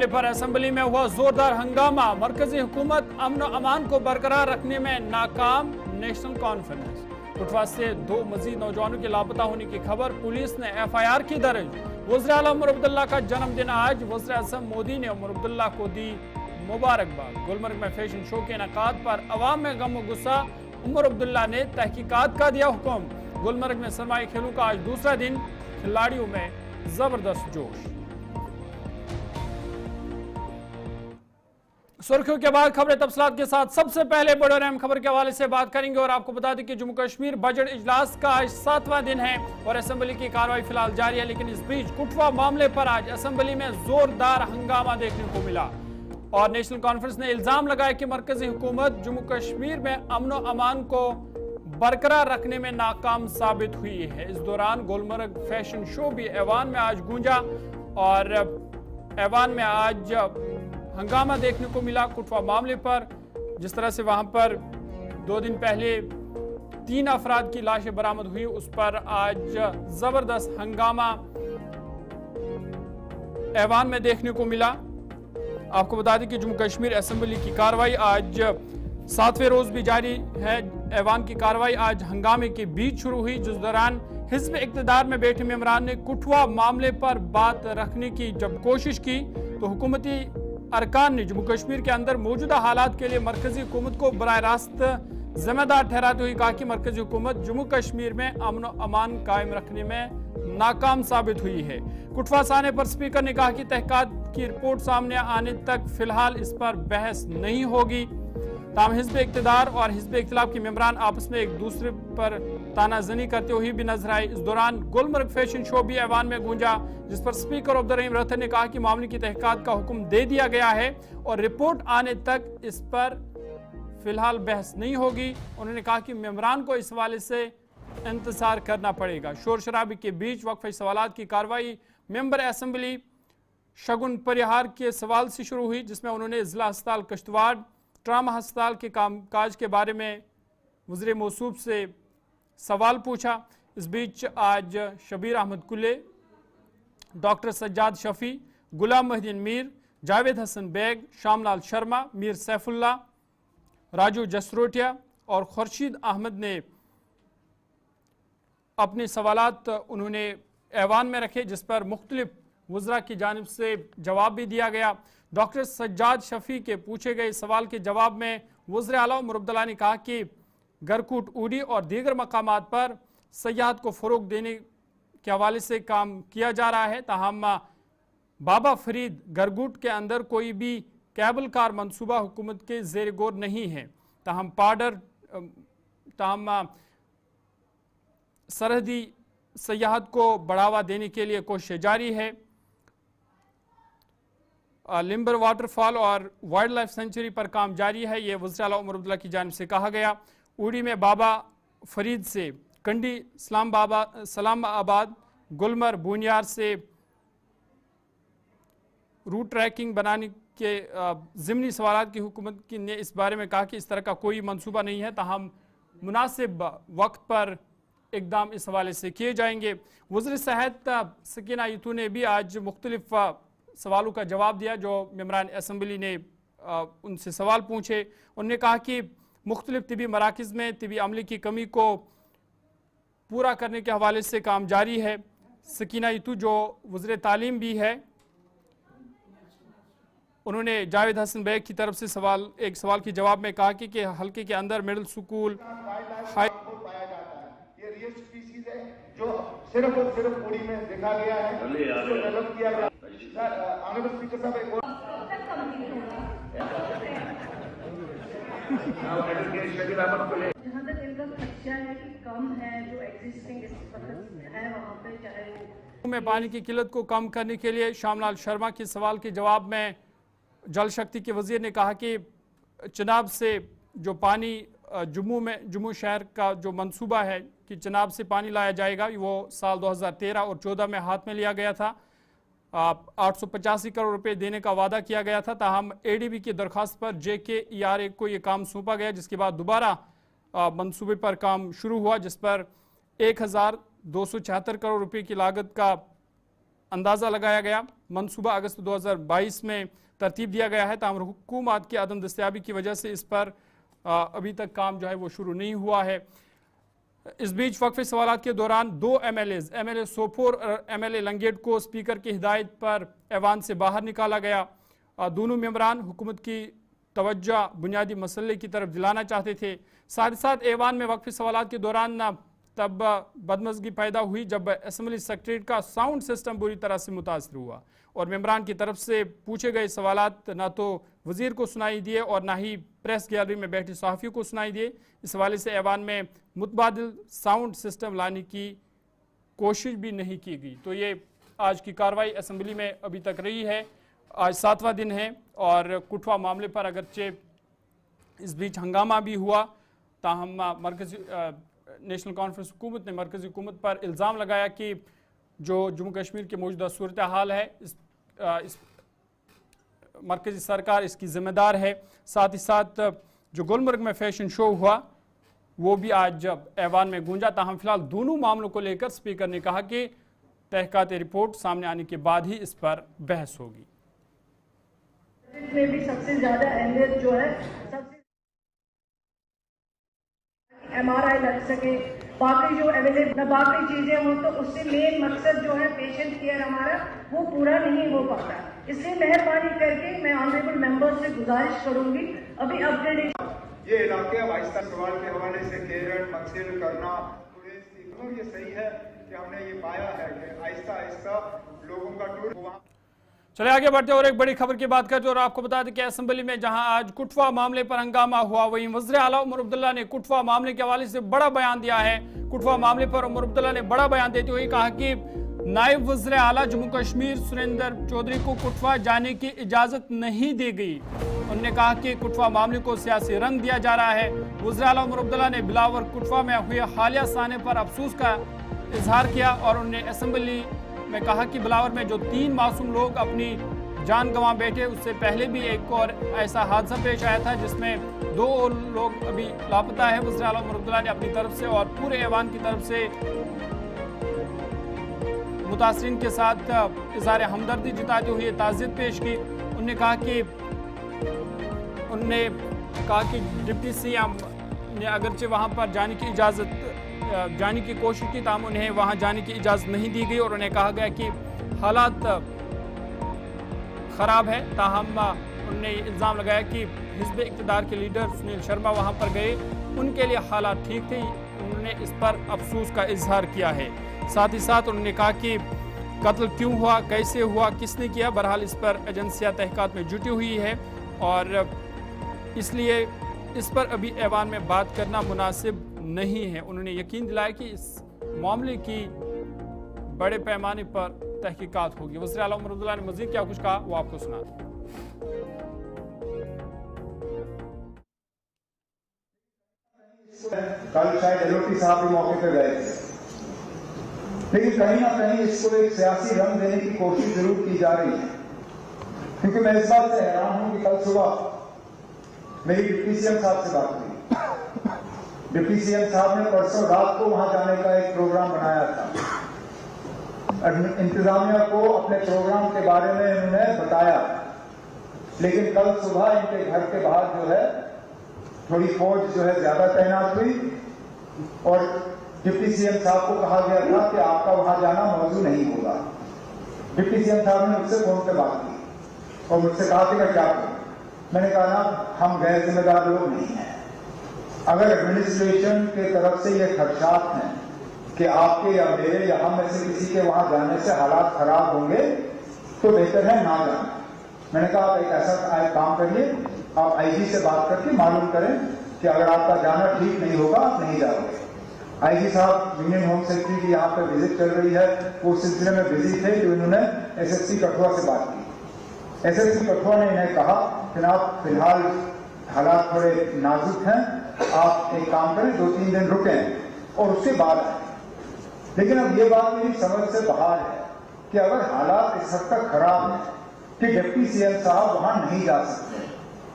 मामले पर असेंबली में हुआ जोरदार हंगामा। मरकजी हुकूमत अमन अमान को बरकरार रखने में नाकाम। National conference. कठुआ से 2 मजीद नौजवानों के लापता होने की खबर। पुलिस ने FIR की दर्ज। वज़ीर आला उमर अब्दुल्ला का जन्मदिन आज। वज़ीर आज़म मोदी ने उमर अब्दुल्ला को दी मुबारकबाद। गुलमर्ग में फैशन शो के इनेकाद पर अवाम में गम और गुस्सा। उमर अब्दुल्ला ने तहकीकात का दिया हुक्म। गुलमर्ग में सरमाई खेलों का आज दूसरा दिन। खिलाड़ियों में जबरदस्त जोश। सुर्खियों के बाद खबरें तफसीलात के साथ। सबसे पहले बड़ी और अहम खबर के हवाले से बात करेंगे और आपको बता दें कि जम्मू कश्मीर बजट इजलास का आज 7वां दिन है और असेंबली की कार्रवाई फिलहाल जारी है। लेकिन इस बीच कठुआ मामले पर आज असेंबली में जोरदार हंगामा देखने को मिला और नेशनल कॉन्फ्रेंस ने इल्जाम लगाया कि मरकजी हुकूमत जम्मू कश्मीर में अमन व अमान को बरकरार रखने में नाकाम साबित हुई है। इस दौरान गुलमर्ग फैशन शो भी ऐवान में आज गूंजा और ऐवान में आज हंगामा देखने को मिला कठुआ मामले पर। जिस तरह से वहां पर 2 दिन पहले 3 अफराद की लाशें बरामद हुई, उस पर आज जबरदस्त हंगामा ऐवान में देखने को मिला। आपको बता दें कि जम्मू कश्मीर असेंबली की कार्रवाई आज 7वें रोज भी जारी है। ऐवान की कार्रवाई आज हंगामे के बीच शुरू हुई, जिस दौरान हिज़्ब इक़्तिदार में बैठे मेंबरान ने कठुआ मामले पर बात रखने की जब कोशिश की तो हुकूमती अरकान ने जम्मू कश्मीर के अंदर मौजूदा हालात के लिए मरकजी हुकूमत को बराह रास्त जिम्मेदार ठहराते हुए कहा कि मरकजी हुकूमत जम्मू कश्मीर में अमन व अमान कायम रखने में नाकाम साबित हुई है। कठुआ से आने पर स्पीकर ने कहा कि तहकीकात की रिपोर्ट सामने आने तक फिलहाल इस पर बहस नहीं होगी। ताम हिज़्ब इक़्तिदार और हिज़्ब इख्तिलाफ के मेंबरान आपस में एक दूसरे पर तानाजनी करते हुए भी नजर आए। इस दौरान गुलमर्ग फैशन शो भी ऐवान में गूंजा, जिस पर स्पीकर अब्दुर्रहीम रथर ने कहा कि मामले की तहकीकात का हुक्म दे दिया गया है और रिपोर्ट आने तक इस पर फिलहाल बहस नहीं होगी। उन्होंने कहा कि मेंबरान को इस हवाले से इंतजार करना पड़ेगा। शोर शराबी के बीच वक्फे सवालात की कार्रवाई मेंबर असेंबली शगुन परिहार के सवाल से शुरू हुई, जिसमें उन्होंने जिला अस्पताल किश्तवाड़ ट्रामा अस्पताल के कामकाज के बारे में वज़ीर मौसूफ से सवाल पूछा। इस बीच आज शबीर अहमद कुल्ले, डॉक्टर सज्जाद शफी, गुलाम मोहिद्दीन मीर, जावेद हसन बेग, शामलाल शर्मा, मीर सैफुल्ला, राजू जसरोटिया और खुर्शीद अहमद ने अपने सवालात उन्होंने ऐवान में रखे, जिस पर मुख्तलिफ वज़रा की जानिब से जवाब भी दिया गया। डॉक्टर सज्जाद शफी के पूछे गए सवाल के जवाब में वज़ीर आला उमर अब्दुल्ला ने कहा कि गरकूट उड़ी और दीगर मकामात पर सयाहत को फ़रोग देने के हवाले से काम किया जा रहा है। ताहम बाबा फरीद गरगुट के अंदर कोई भी केबल कार मनसूबा हुकूमत के ज़ेर गौर नहीं है। ताहम सरहदी सयाहत को बढ़ावा देने के लिए कोशिश जारी है। लिम्बर वाटरफॉल और वाइल्ड लाइफ सेंचुरी पर काम जारी है, ये वज़ीर आला उमर अब्दुल्ला की जानिब से कहा गया। उड़ी में बाबा फरीद से कंडी सलाम आबाद गुलमर्ग बुनियार से रूट ट्रैकिंग बनाने के ज़िमनी सवालात की हुकूमत ने इस बारे में कहा कि इस तरह का कोई मंसूबा नहीं है, ताहम मुनासिब वक्त पर इकदाम इस हवाले से किए जाएंगे। वज़ीर सेहत सकीना यतू ने भी आज मुख्तलिफ सवालों का जवाब दिया जो मेंबरान असेंबली ने उनसे सवाल पूछे। उन्होंने कहा कि मुख्तलिफ तिबी मराकज़ में तिबी अमले की कमी को पूरा करने के हवाले से काम जारी है। सकीना यतू जो वज़ीर तालीम भी है, उन्होंने जावेद हसन बेग की तरफ से एक सवाल के जवाब में कहा कि हल्के के अंदर मिडिल स्कूल जो सिर्फ और सिर्फ उड़ी में देखा गया है, इसको डेवलप किया गया। ऑनरेबल स्पीकर साहब एक और जहाँ तक इनका खर्चा है कि कम है, जो एग्जिस्टिंग है वहाँ पे, चाहे वो में पानी की किल्लत को कम करने के लिए शामलाल शर्मा के सवाल के जवाब में जल शक्ति के वजीर ने कहा कि चिनाब से जो पानी जम्मू शहर का जो मंसूबा है कि चिनाब से पानी लाया जाएगा, वो साल 2013 और 14 में हाथ में लिया गया था। 885 करोड़ रुपए देने का वादा किया गया था। ताहम ADB की दरख्वास्त पर JKERA को ये काम सौंपा गया, जिसके बाद दोबारा मंसूबे पर काम शुरू हुआ, जिस पर 1276 करोड़ रुपए की लागत का अंदाज़ा लगाया गया। मनसूबा अगस्त 2022 में तरतीब दिया गया है, ताहम हुकूमत की अदम दस्तयाबी की वजह से इस पर अभी तक काम जो है वो शुरू नहीं हुआ है। इस बीच वक्फे सवालात के दौरान 2 एमएलए सोपोर और एमएलए लंगेट को स्पीकर की हिदायत पर ऐवान से बाहर निकाला गया। दोनों मेंबरान हुकूमत की तवज्जो बुनियादी मसले की तरफ दिलाना चाहते थे। साथ ही साथ ऐवान में वक्फे सवालात के दौरान तब बदमज़गी पैदा हुई जब असम्बली सेक्रेटरीट का साउंड सिस्टम बुरी तरह से मुतासर हुआ और मेंबरान की तरफ से पूछे गए सवालात ना तो वज़ीर को सुनाई दिए और ना ही प्रेस गैलरी में बैठे सहाफ़ियों को सुनाई दिए। इस हवाले से ऐवान में मुतबादिल साउंड सिस्टम लाने की कोशिश भी नहीं की गई। तो ये आज की कार्रवाई असम्बली में अभी तक रही है। आज 7वां दिन है और कुटवा मामले पर अगरचे इस बीच हंगामा भी हुआ, ताहम मरकज़ी नेशनल कॉन्फ्रेंस हुकूमत ने मरकज़ी हुकूमत पर इल्ज़ाम लगाया कि जो जम्मू कश्मीर की मौजूदा सूरत हाल है इस मरकज़ी सरकार इसकी ज़िम्मेदार है। साथ ही साथ जो गुलमर्ग में फैशन शो हुआ वो भी आज ऐवान में गूंजा। ताहम फिलहाल दोनों मामलों को लेकर स्पीकर ने कहा कि तहक़ीक़ात रिपोर्ट सामने आने के बाद ही इस पर बहस होगी। में भी सबसे ज्यादा अहमियत जो है सबसे MRI लग सके, बाकी जो अवेलेबल बाकी चीजें हों, तो उससे मेन मकसद जो है पेशेंट केयर हमारा वो पूरा नहीं हो पाता। इसलिए मेहरबानी करके मैं ऑनरेबल मेंबर्स से गुजारिश करूंगी अभी अपग्रेडेशन ये इलाके अब आहिस्ता सवाल के हवाले से केरल मकसिल करना ये सही है कि हमने ये पाया है कि आहिस्ता आहिस्ता लोगों का टूर हुआ। चले आगे बढ़ते और एक बड़ी खबर की बात करते और आपको बता दें कि असम्बली में जहां आज कुटवा मामले पर हंगामा हुआ, वहीं वज़ीर आला उमर अब्दुल्ला ने कुटवा मामले के हवाले से बड़ा बयान दिया है। कुटवा मामले पर उमर अब्दुल्ला ने बड़ा बयान देते हुए कहा कि नायब वज़ीर आला जम्मू कश्मीर सुरेंद्र चौधरी को कुटवा जाने की इजाज़त नहीं दी गई। उन्होंने कहा कि कुटवा मामले को सियासी रंग दिया जा रहा है। वज़ीर आला उमर अब्दुल्ला ने बिलावर कुटवा में हुए हालिया साने पर अफसोस का इजहार किया और उन्होंने असम्बली में कहा कि बिलावर में जो 3 मासूम लोग अपनी जान गंवा बैठे, उससे पहले भी एक और ऐसा हादसा पेश आया था जिसमें 2 लोग अभी लापता है। वज़ीर आला उमर अब्दुल्ला ने अपनी तरफ से और पूरे ऐवान की तरफ से मुतासरीन के साथ इज़हार हमदर्दी जताते हुए ताज़ियत पेश की। उन्होंने कहा कि डिप्टी सीएम ने अगरचे वहाँ पर जाने की कोशिश की, ताहम उन्हें वहाँ जाने की इजाज़त नहीं दी गई और उन्हें कहा गया कि हालात ख़राब है। ताहम उन्होंने इल्ज़ाम लगाया कि हिज़्ब इक़्तिदार के लीडर सुनील शर्मा वहाँ पर गए, उनके लिए हालात ठीक थे। उन्होंने इस पर अफसोस का इजहार किया है। साथ ही साथ उन्होंने कहा कि कत्ल क्यों हुआ, कैसे हुआ, किसने किया, बहरहाल इस पर एजेंसियाँ तहक़ीक़ात में जुटी हुई है और इसलिए इस पर अभी ऐवान में बात करना मुनासिब नहीं है। उन्होंने यकीन दिलाया कि इस मामले की बड़े पैमाने पर तहकीकात होगी। वज़ीर आला उमर अब्दुल्ला ने मज़ीद क्या कुछ कहा वो आपको सुनाते हैं। कल शायद एलओटी साहब भी मौके पर गए थे, लेकिन कहीं ना कहीं इसको एक सियासी रंग देने की कोशिश जरूर की जा रही है, क्योंकि मैं इस बात से हैरान हूं कि कल सुबह मेरी डिप्टी सीएम साहब से बात हुई। डिप्टी सीएम साहब ने परसों रात को वहां जाने का एक प्रोग्राम बनाया था। इंतजामिया को अपने प्रोग्राम के बारे में उन्होंने बताया, लेकिन कल सुबह इनके घर के बाहर जो है थोड़ी फौज जो है ज्यादा तैनात हुई और डिप्टी सीएम साहब को कहा गया था कि आपका वहां जाना मौजूद नहीं होगा। डिप्टी सीएम साहब ने मुझसे फोन पे बात की और मुझसे कहा कि मैं क्या करूं। मैंने कहा ना, हम गैर जिम्मेदार लोग नहीं हैं। अगर एडमिनिस्ट्रेशन के तरफ से ये खदशात हैं कि आपके या मेरे या हम में से किसी के वहां जाने से हालात खराब होंगे, तो बेहतर है ना जाना। मैंने कहा आप एक ऐसा काम करिए, आप आईजी से बात करके मालूम करें कि अगर आपका जाना ठीक नहीं होगा आप नहीं जाओगे। आईजी साहब यूनियन होम सेक्रेटरी की यहाँ पर विजिट चल रही है, वो सिलसिले में बिजी थे कि उन्होंने एसएसपी कठुआ से बात की। एसएसपी कठुआ ने इन्हें कहा कि आप फिलहाल हालात थोड़े नाजुक हैं, आप एक काम करें 2-3 दिन रुकें और उसके बाद आए। लेकिन अब ये बात मेरी समझ से बाहर है कि अगर हालात इस हद तक खराब है कि डिप्टी सीएम साहब वहां नहीं जा सकते,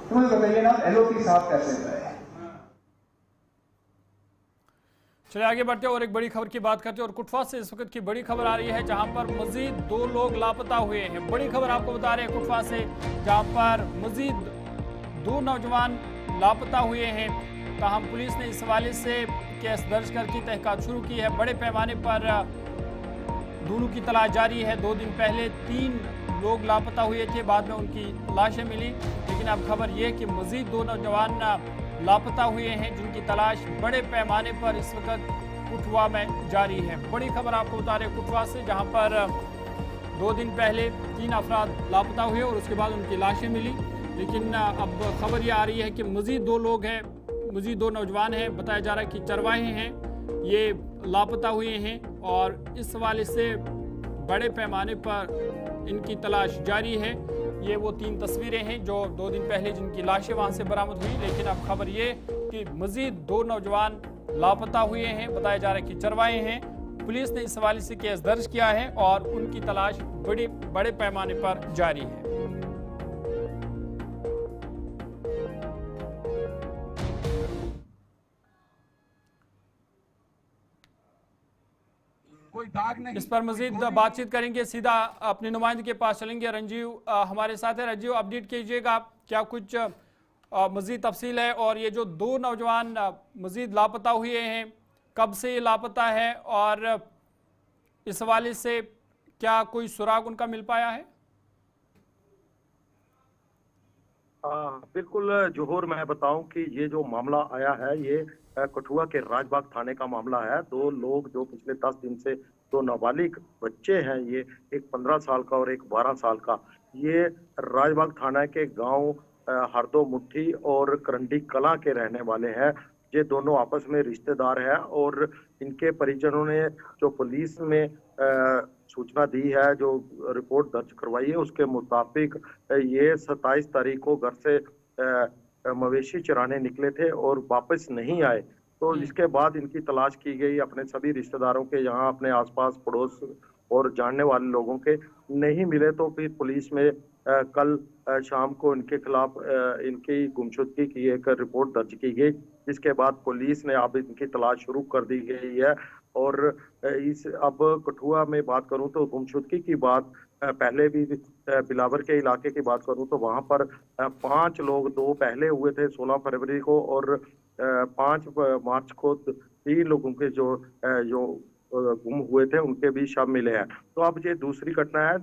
तो मुझे बताइए ना एलओटी साहब कैसे गए। चलिए आगे बढ़ते हैं और एक बड़ी खबर की बात करते हैं। और कुटवा से इस वक्त की बड़ी खबर आ रही है, जहां पर मजीद 2 लोग लापता हुए हैं। बड़ी खबर आपको बता रहे हैं कुटवा से, जहां पर मजीद 2 नौजवान लापता हुए हैं। ताहम पुलिस ने इस हवाले से केस दर्ज करके तहकीकात शुरू की है। बड़े पैमाने पर दोनों की तलाश जारी है। 2 दिन पहले 3 लोग लापता हुए थे, बाद में उनकी लाशें मिली, लेकिन अब खबर यह है कि मजीद 2 नौजवान लापता हुए हैं, जिनकी तलाश बड़े पैमाने पर इस वक्त कुटवा में जारी है। बड़ी खबर आपको बता रहे कुटवा से, जहां पर 2 दिन पहले 3 अफराद लापता हुए और उसके बाद उनकी लाशें मिली, लेकिन अब खबर ये आ रही है कि मजीद 2 लोग हैं, मजीद 2 नौजवान हैं। बताया जा रहा है कि चरवाहे हैं, ये लापता हुए हैं और इस हवाले से बड़े पैमाने पर इनकी तलाश जारी है। ये वो 3 तस्वीरें हैं जो 2 दिन पहले जिनकी लाशें वहाँ से बरामद हुई, लेकिन अब खबर ये कि मजीद 2 नौजवान लापता हुए हैं। बताया जा रहा है कि चरवाहे हैं। पुलिस ने इस हवाले से केस दर्ज किया है और उनकी तलाश बड़े पैमाने पर जारी है। कोई दाग नहीं। इस पर मजीद बातचीत करेंगे, सीधा अपने नुमाइंदे के पास चलेंगे। रंजीव हमारे साथ है। रंजीव, अपडेट कीजिएगा, क्या कुछ मजीद तफसील है, और ये जो 2 नौजवान मजीद लापता हुए हैं, कब से ये लापता है और इस हवाले से क्या कोई सुराग उनका मिल पाया है? बिल्कुल जोहर, मैं बताऊं कि ये जो मामला आया है ये कठुआ के राजबाग थाने का मामला है। 2 लोग जो पिछले 10 दिन से 2 नाबालिग बच्चे हैं, ये एक 15 साल का और एक 12 साल का, ये राजबाग थाना के गांव हरदो मुट्ठी और करंडी कला के रहने वाले हैं। ये दोनों आपस में रिश्तेदार हैं और इनके परिजनों ने जो पुलिस में सूचना दी है, जो रिपोर्ट दर्ज करवाई है, उसके मुताबिक ये 27 तारीख को घर से मवेशी चराने निकले थे और वापस नहीं आए। तो इसके बाद इनकी तलाश की गई अपने सभी रिश्तेदारों के, यहाँ अपने आसपास पड़ोस और जानने वाले लोगों के, नहीं मिले तो फिर पुलिस में कल शाम को इनके खिलाफ इनकी गुमशुदगी की एक रिपोर्ट दर्ज की गई। इसके बाद पुलिस ने अब इनकी तलाश शुरू कर दी गई है। और अब कठुआ में बात करूं तो गुमशुदगी की बात पहले भी बिलावर के इलाके की बात करूं तो वहां पर 5 लोग, 2 पहले हुए थे 16 फरवरी को और 5 मार्च को 3 लोगों के जो गुम हुए थे उनके भी शव मिले हैं। तो अब ये दूसरी घटना है,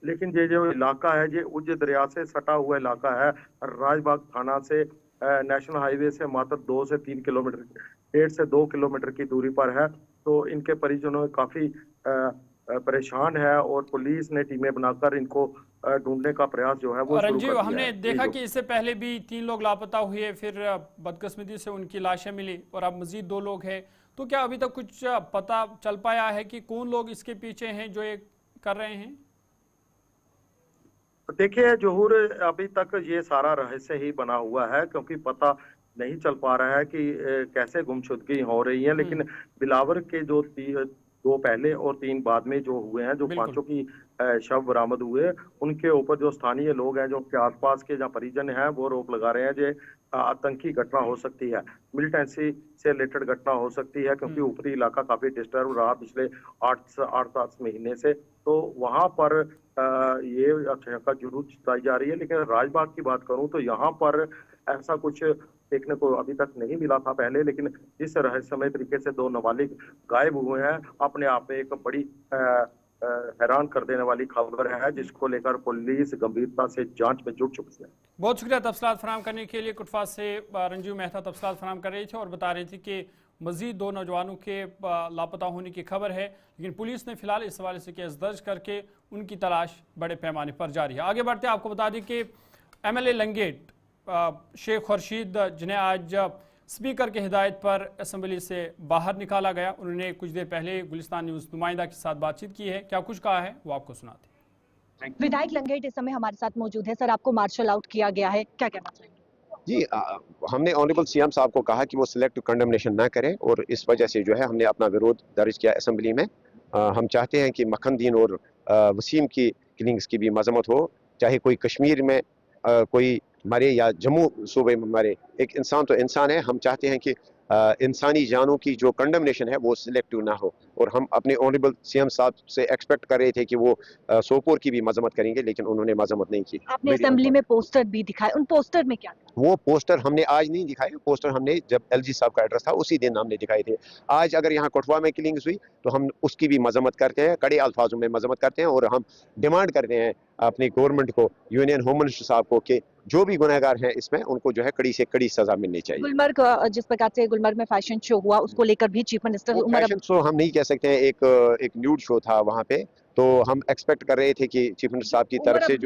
लेकिन ये जो इलाका है ये उज दरिया से सटा हुआ इलाका है। राजबाग थाना से नेशनल हाईवे से मात्र 2 से 3 किलोमीटर, 1.5 से 2 किलोमीटर की दूरी पर है। तो इनके परिजनों काफी परेशान है और पुलिस ने टीमें बनाकर इनको ढूंढने का प्रयास जो है वो शुरू कर दिया है। हमने देखा कि इससे पहले भी 3 लोग लापता हुए, फिर बदकिस्मती से उनकी लाशें मिली और अब मजीद 2 लोग हैं। तो क्या अभी तक कुछ पता चल पाया है कि कौन लोग इसके पीछे हैं जो ये कर रहे हैं? देखिए जोहर, अभी तक ये सारा रहस्य ही बना हुआ है, क्योंकि पता नहीं चल पा रहा है कि कैसे गुमशुदगी हो रही है। लेकिन बिलावर के जो 2 पहले और 3 बाद में जो हुए हैं, जो 5 की शव बरामद हुए, उनके ऊपर जो स्थानीय लोग हैं, जो उनके आसपास के जो परिजन हैं, वो रोक लगा रहे हैं जो आतंकी घटना हो सकती है, मिलिटेंसी से रिलेटेड घटना हो सकती है, क्योंकि ऊपरी इलाका काफी डिस्टर्ब रहा पिछले 8-7 महीने से। तो वहां पर ये आशंका जरूर जताई जा रही है। लेकिन राजबाग की बात करूं तो यहाँ पर ऐसा कुछ देखने को अभी तक नहीं मिला था पहले, लेकिन इस रहस्यमय तरीके से 2 नाबालिग गायब हुए हैं, अपने आप में एक बड़ी हैरान कर देने वाली खबर है, जिसको लेकर पुलिस गंभीरता से जांच में जुट चुकी है। बहुत शुक्रिया तफसीलात फराहम करने के लिए। कुटवा से रंजीव मेहता तफसीलात फराहम कर रही थी और बता रही थी कि मजीद 2 नौजवानों के लापता होने की खबर है, लेकिन पुलिस ने फिलहाल इस हवाले से केस दर्ज करके उनकी तलाश बड़े पैमाने पर जारी है। आगे बढ़ते आपको बता दें कि MLA लंगेट शेख खुर्शीद, जिन्हें आज स्पीकर की हिदायत पर असम्बली से बाहर निकाला गया, उन्होंने कुछ देर पहले गुलिस्तान न्यूज़ नुमाइंदा के साथ बातचीत की है। क्या कुछ कहा है वो आपको सुनाते हैं। विधायक लंगेट इस समय हमारे साथ मौजूद है। सर, आपको मार्शल आउट किया गया है, क्या कहना चाहेंगे? जी, हमने ऑनरेबल CM साहब को कहा कि वो सिलेक्टिव कंडेमनेशन ना करें और इस वजह से जो है हमने अपना विरोध दर्ज किया असम्बली में। हम चाहते हैं कि मखनदीन और वसीम की किलिंग्स की भी मजम्मत हो, चाहे कोई कश्मीर में कोई मरे या जम्मू सूबे में मरे, एक इंसान तो इंसान है। हम चाहते हैं कि इंसानी जानों की जो कंडमनेशन है वो सिलेक्टिव ना हो। और हम अपने ऑनरेबल सीएम साहब से एक्सपेक्ट कर रहे थे कि वो सोपोर की भी मजम्मत करेंगे, लेकिन उन्होंने मजम्मत नहीं की। आपने असेंबली में पोस्टर भी दिखाए, उन पोस्टर में क्या था? वो पोस्टर हमने आज नहीं दिखाए, पोस्टर हमने जब एलजी साहब का एड्रेस था उसी दिन हमने दिखाए थे। आज अगर यहाँ कठुआ में किलिंग्स हुई तो हम उसकी भी मजम्मत करते हैं, कड़े अल्फाजों में मजम्मत करते हैं, और हम डिमांड करते हैं अपनी गवर्नमेंट को, यूनियन होम मिनिस्टर साहब को, कि जो भी गुनहगार हैं इसमें उनको जो है कड़ी से कड़ी सजा मिलनी चाहिए। गुलमर्ग, जिस प्रकार से गुलमर्ग में फैशन शो हुआ, उसको लेकर भी चीफ मिनिस्टर फैशन शो हम नहीं कह सकते हैं, एक न्यूड शो था वहाँ पे, तो हम एक्सपेक्ट कर रहे थे कि चीफ मिनिस्टर साहब की तरफ से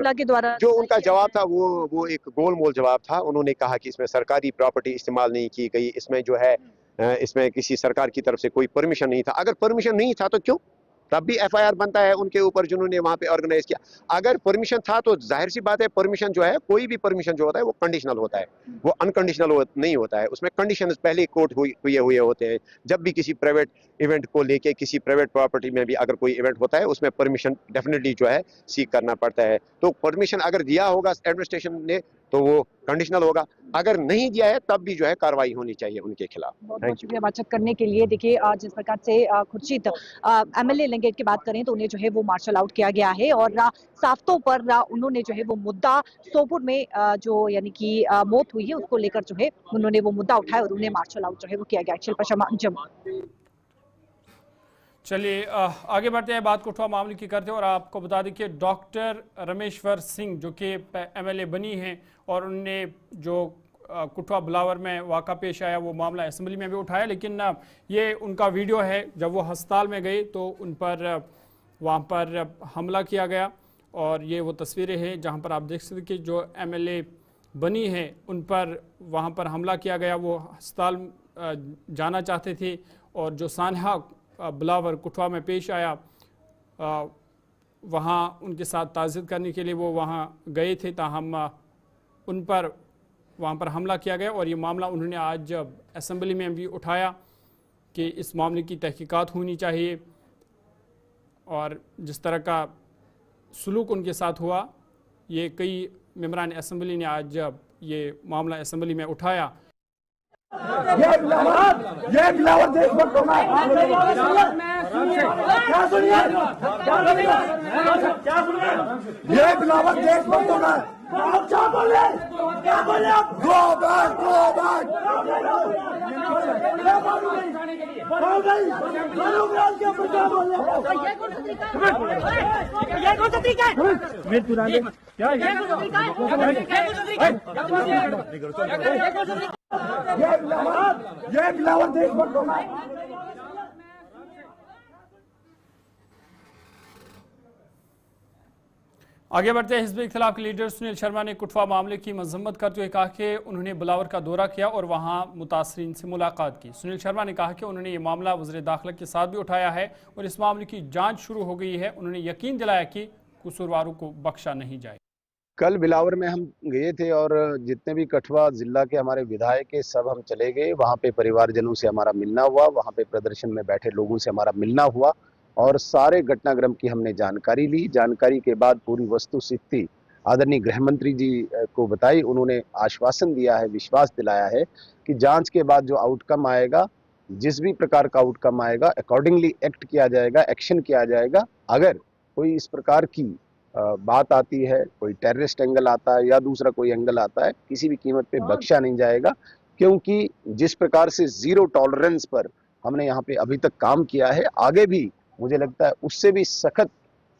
जो उनका जवाब था वो एक गोलमोल जवाब था। उन्होंने कहा कि इसमें सरकारी प्रॉपर्टी इस्तेमाल नहीं की गई, इसमें जो है इसमें किसी सरकार की तरफ से कोई परमिशन नहीं था। अगर परमिशन नहीं था तो क्यों, तब भी एफआईआर बनता है उनके ऊपर जिन्होंने वहां पे ऑर्गेनाइज किया। अगर परमिशन था तो जाहिर सी बात है, परमिशन जो है, कोई भी परमिशन जो होता है वो कंडीशनल होता है, वो अनकंडीशनल नहीं होता है। उसमें कंडीशंस पहले कोट हुए होते हैं। जब भी किसी प्राइवेट इवेंट को लेके, किसी प्राइवेट प्रॉपर्टी में भी अगर कोई इवेंट होता है, उसमें परमिशन डेफिनेटली जो है सीक करना पड़ता है। तो परमिशन अगर दिया होगा एडमिनिस्ट्रेशन ने तो वो कंडीशनल होगा, अगर नहीं दिया है तब भी जो है कार्रवाई होनी चाहिए उनके खिलाफ। बहुत शुक्रिया बातचीत करने के लिए। देखिए, जिस प्रकार से खुर्शीद एमएलए लिंगेट की बात करें तो उन्हें जो है वो मार्शल आउट किया गया है, और साफ तौर पर उन्होंने जो है वो मुद्दा सोपुर में जो यानी कि मौत हुई है उसको लेकर जो है उन्होंने वो मुद्दा उठाया और उन्हें मार्शल आउट जो है वो किया गया। शिल्पा शर्मा, जम्मू। चलिए आगे बढ़ते हैं, बात कठुआ मामले की करते हैं। और आपको बता दें कि डॉक्टर रमेश्वर सिंह जो कि एमएलए बनी हैं और उनने जो कठुआ बिलावर में वाक़ा पेश आया वो मामला असेंबली में भी उठाया, लेकिन ये उनका वीडियो है जब वो अस्पताल में गए तो उन पर वहाँ पर हमला किया गया। और ये वो तस्वीरें हैं जहाँ पर आप देख सकते कि जो एमएलए बनी है उन पर वहाँ पर हमला किया गया। वो अस्पताल जाना चाहते थे और जो सानहा बिलावर कठुआ में पेश आया, वहाँ उनके साथ ताज़ियत करने के लिए वो वहाँ गए थे, ताहम उन पर वहाँ पर हमला किया गया। और ये मामला उन्होंने आज असेंबली में भी उठाया कि इस मामले की तहकीकात होनी चाहिए, और जिस तरह का सलूक उनके साथ हुआ, ये कई मेंबरान असेंबली ने आज ये मामला असेंबली में उठाया। ये बिलावर देशभक्त होना है। क्या सुनिए, ये बिलावर देशभक्त होना है। आप क्या बोले, क्या बोले आप? Go back, go back. ये बिलावर देशभक्त होना है। आगे बढ़ते हैं, हिज़्ब इख्तिलाफ के लीडर सुनील शर्मा ने कठुआ मामले की मजम्मत करते हुए कहा कि उन्होंने बिलावर का दौरा किया और वहां मुतासरीन से मुलाकात की। सुनील शर्मा ने कहा कि उन्होंने ये मामला वज़ीर दाखिला के साथ भी उठाया है और इस मामले की जांच शुरू हो गई है। उन्होंने यकीन दिलाया कि कसूरवारों को बख्शा नहीं जाए। कल बिलावर में हम गए थे और जितने भी कठुआ जिला के हमारे विधायक है सब हम चले गए। वहाँ पे परिवारजनों से हमारा मिलना हुआ, वहाँ पे प्रदर्शन में बैठे लोगों से हमारा मिलना हुआ और सारे घटनाक्रम की हमने जानकारी ली। जानकारी के बाद पूरी वस्तुस्थिति आदरणीय गृह मंत्री जी को बताई। उन्होंने आश्वासन दिया है, विश्वास दिलाया है कि जांच के बाद जो आउटकम आएगा, जिस भी प्रकार का आउटकम आएगा, अकॉर्डिंगली एक्ट किया जाएगा, एक्शन किया जाएगा। अगर कोई इस प्रकार की बात आती है, कोई टेररिस्ट एंगल आता है या दूसरा कोई एंगल आता है, किसी भी कीमत पे बख्शा नहीं जाएगा। क्योंकि जिस प्रकार से जीरो टॉलरेंस पर हमने यहाँ पे अभी तक काम किया है, आगे भी मुझे लगता है उससे भी सख्त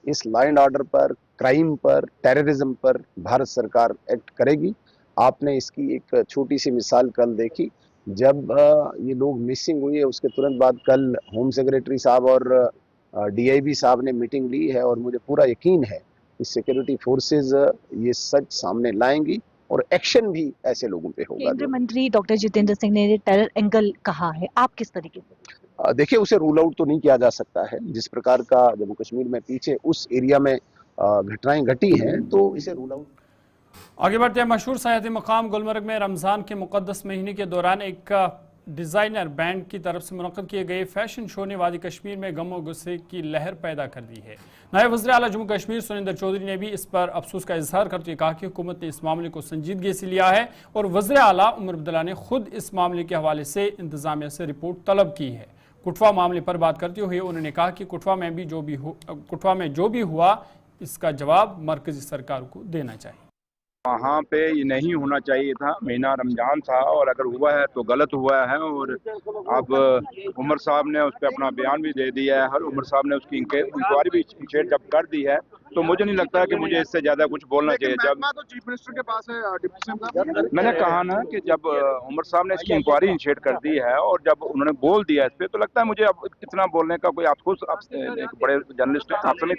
इस लॉ एंड ऑर्डर पर, क्राइम पर, टेररिज्म पर भारत सरकार एक्ट करेगी। आपने इसकी एक छोटी सी मिसाल कल देखी, जब ये लोग मिसिंग हुई है उसके तुरंत बाद कल होम सेक्रेटरी साहब और डीआईबी साहब ने मीटिंग ली है और मुझे पूरा यकीन है कि सिक्योरिटी फोर्सेस ये सच सामने लाएंगी और एक्शन भी ऐसे लोगों पे होगा। केंद्रीय मंत्री डॉक्टर जितेंद्र सिंह ने टेरर एंगल कहा है, आप किस तरीके से? देखिए, उसे रूल आउट तो नहीं किया जा सकता है। जिस प्रकार का जम्मू कश्मीर में पीछे उस एरिया में घटनाएं घटी हैं तो इसे रूल आउट। आगे बढ़ते हैं, मशहूर सयाहती मकाम गुलमर्ग में रमज़ान के मुक़द्दस महीने के दौरान एक डिज़ाइनर बैंड की तरफ से मुनक़्क़द किए गए फैशन शो ने वादी कश्मीर में गम और गुस्से की लहर पैदा कर दी है। नायब वज़ीर आला जम्मू कश्मीर सुनिंदर चौधरी ने भी इस पर अफसोस का इजहार करते हुए कहा कि हुकूमत ने इस मामले को संजीदगी से लिया है और वज़ीर आला उमर अब्दुल्ला ने खुद इस मामले के हवाले से इंतज़ामिया से रिपोर्ट तलब की है। कुटवा मामले पर बात करते हुए उन्होंने कहा कि कुटवा में जो भी हुआ इसका जवाब मरकजी सरकार को देना चाहिए। वहाँ पे ये नहीं होना चाहिए था, महीना रमजान था और अगर हुआ है तो गलत हुआ है। और अब उमर साहब ने उस पर अपना बयान भी दे दिया है, हर उमर साहब ने उसकी इंक्वायरी भी जब कर दी है, तो मुझे नहीं लगता कि मुझे इससे ज्यादा कुछ बोलना चाहिए। जब तो चीफ मिनिस्टर के पास है, डिप्टी सीएम का मैंने कहा ना कि जब उमर साहब ने इसकी इंक्वायरी इनिशिएट कर दी है और जब उन्होंने बोल दिया इस पे, तो लगता है मुझे अब इतना बोलने का कोई, आप खुद एक बड़े जर्नलिस्ट हैं, आपसे नहीं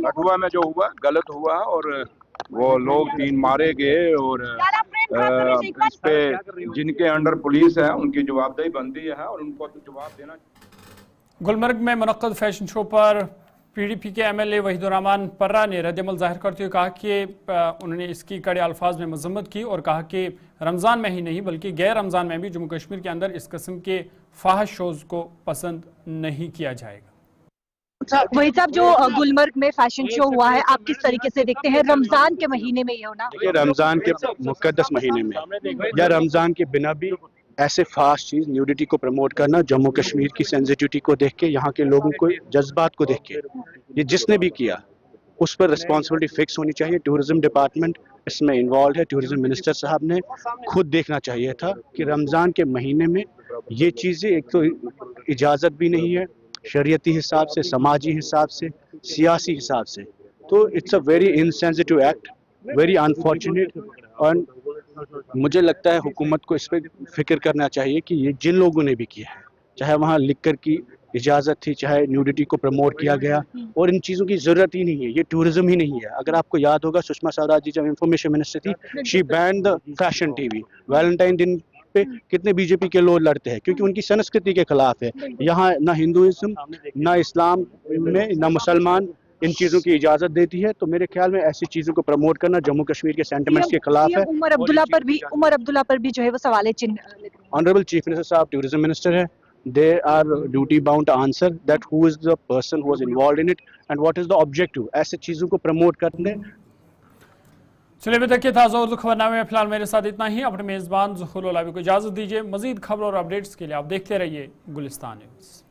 कठुआ में जो हुआ गलत हुआ और वो लोग 3 मारे गए और इस पे जिनके अंडर पुलिस है उनकी जवाबदेही बनती है और उनको जवाब देना। गुलमर्ग में मुनक्कद फैशन शो पर PDP के MLA वहीदुर्रहमान पर्रा ने रद्दअमल जाहिर करते हुए कहा कि उन्होंने इसकी कड़े अल्फाज में मजम्मत की और कहा कि रमज़ान में ही नहीं बल्कि गैर रमज़ान में भी जम्मू कश्मीर के अंदर इस किस्म के फाहिश शोज़ को पसंद नहीं किया जाएगा। वही साहब, जो गुलमर्ग में फैशन शो हुआ है, आप किस तरीके से देखते हैं? रमजान के महीने में ये होना, रमजान के मुकद्दस महीने में या रमजान के बिना भी ऐसे फास्ट चीज न्यूडिटी को प्रमोट करना, जम्मू कश्मीर की सेंसिटिविटी को देख के, यहाँ के लोगों को जज्बात को देख के, ये जिसने भी किया उस पर रिस्पॉन्सिबिलिटी फिक्स होनी चाहिए। टूरिज्म डिपार्टमेंट इसमें इन्वॉल्व है, टूरिज्म मिनिस्टर साहब ने खुद देखना चाहिए था कि रमजान के महीने में ये चीजें, एक तो इजाजत भी नहीं है शरीयती हिसाब से, समाजी हिसाब से, सियासी हिसाब से, तो it's a very insensitive act, very unfortunate. और मुझे लगता है हुकूमत को इस पर फिक्र करना चाहिए कि ये जिन लोगों ने भी किया है, चाहे वहाँ लिकर की इजाज़त थी, चाहे न्यूडिटी को प्रमोट किया गया, और इन चीज़ों की ज़रूरत ही नहीं है, ये टूरिज्म ही नहीं है। अगर आपको याद होगा, सुषमा स्वराज जी जब इंफॉर्मेशन मिनिस्टर थी, she band the fashion TV. Valentine दिन पे कितने बीजेपी के लोग लड़ते हैं क्योंकि उनकी संस्कृति के खिलाफ है। यहाँ ना हिंदुइज्म, ना इस्लाम में, ना मुसलमान इन चीजों की इजाजत देती है। तो मेरे ख्याल में ऐसी चीजों को प्रमोट करना जम्मू कश्मीर के सेंटिमेंट्स के खिलाफ है। उमर अब्दुल्ला पर भी जो है वो सवाल चिन्ह। ऑनरेबल चीफ मिनिस्टर साहब टूरिज्म मिनिस्टर है, they are duty bound to answer that who is the person who was involved in it and what is the objective। ऐसे चीजों को प्रमोट करने। चलिए, अभी तक के ताज़ा उर्दू खबरनामे में फिलहाल मेरे साथ इतना ही। अपने मेज़बान ज़ुहूर उलावी को इजाज़त दीजिए। मज़ीद खबरों और अपडेट्स के लिए आप देखते रहिए गुलिस्तान न्यूज़।